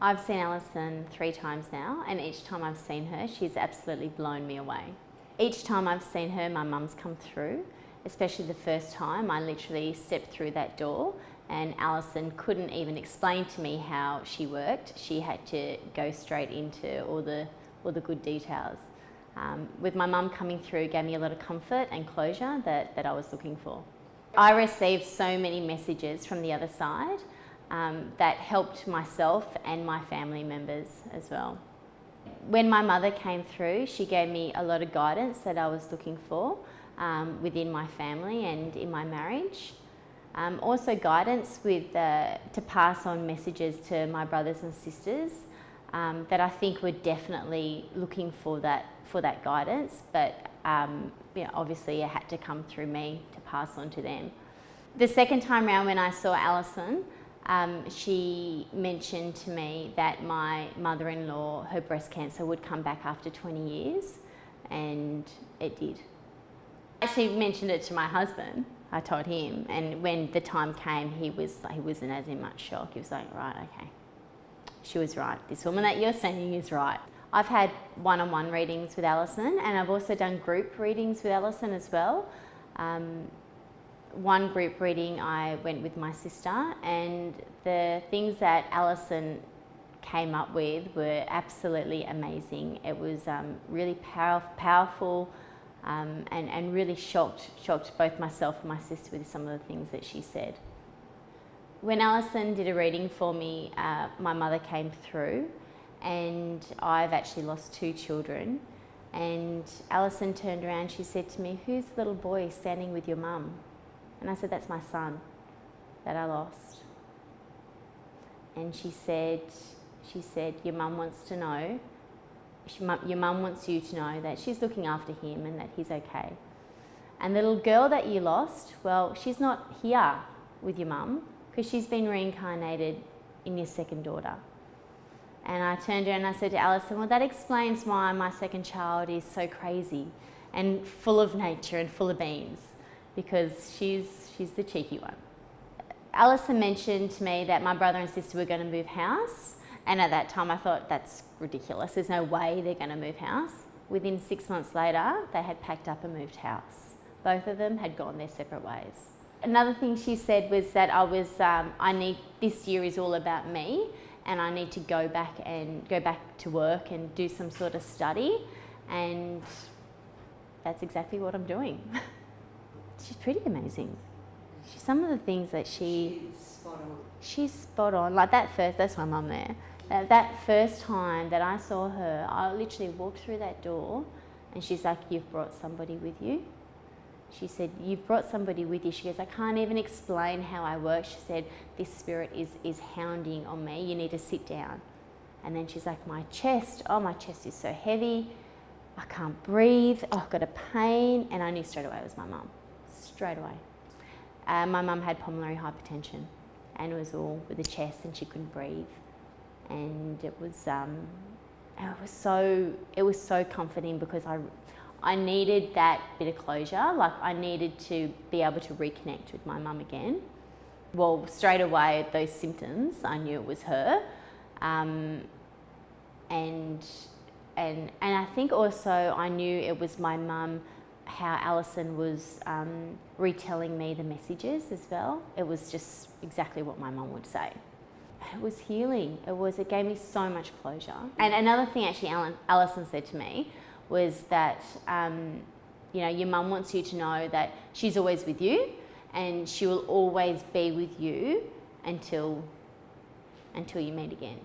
I've seen Alison 3 times now, and each time I've seen her, she's absolutely blown me away. Each time I've seen her, my mum's come through, especially the first time. I literally stepped through that door and Alison couldn't even explain to me how she worked. She had to go straight into all the good details. With my mum coming through, gave me a lot of comfort and closure that I was looking for. I received so many messages from the other side that helped myself and my family members as well. When my mother came through, she gave me a lot of guidance that I was looking for within my family and in my marriage. Also guidance to pass on messages to my brothers and sisters that I think were definitely looking for that guidance, but obviously it had to come through me to pass on to them. The second time round when I saw Alison, she mentioned to me that my mother-in-law, her breast cancer would come back after 20 years, and it did. I actually mentioned it to my husband. I told him, and when the time came, he wasn't as in much shock. He was like, right, okay, she was right. This woman that you're seeing is right. I've had one-on-one readings with Alison, and I've also done group readings with Alison as well. One group reading I went with my sister, and the things that Alison came up with were absolutely amazing. It was really powerful and really shocked both myself and my sister with some of the things that she said. When Alison did a reading for me, my mother came through, and I've actually lost 2 children. And Alison turned around, she said to me, "Who's the little boy standing with your mum?" And I said, "That's my son that I lost." And she said, "Your mum wants to know, your mum wants you to know that she's looking after him and that he's okay. And the little girl that you lost, well, she's not here with your mum because she's been reincarnated in your second daughter." And I turned around and I said to Alison, "Well, that explains why my second child is so crazy and full of nature and full of beans, because she's the cheeky one." Alison mentioned to me that my brother and sister were going to move house, and at that time I thought, that's ridiculous, there's no way they're going to move house. Within 6 months later, they had packed up and moved house. Both of them had gone their separate ways. Another thing she said was that this year is all about me, and I need to go back to work and do some sort of study, and that's exactly what I'm doing. She's pretty amazing. Some of the things that she's spot on. Like that's my mum there. That first time that I saw her, I literally walked through that door and she's like, "You've brought somebody with you." She said, "You've brought somebody with you." She goes, "I can't even explain how I work." She said, "This spirit is hounding on me. You need to sit down." And then she's like, my chest is so heavy. I can't breathe. Oh, I've got a pain. And I knew straight away it was my mum. Straight away. My mum had pulmonary hypertension, and it was all with the chest, and she couldn't breathe. And it was so comforting, because I needed that bit of closure. Like, I needed to be able to reconnect with my mum again. Well, straight away, those symptoms, I knew it was her. And I think also I knew it was my mum, how Alison was retelling me the messages as well. It was just exactly what my mum would say. It was healing. It gave me so much closure. And another thing actually Alison said to me was that, your mum wants you to know that she's always with you, and she will always be with you until you meet again.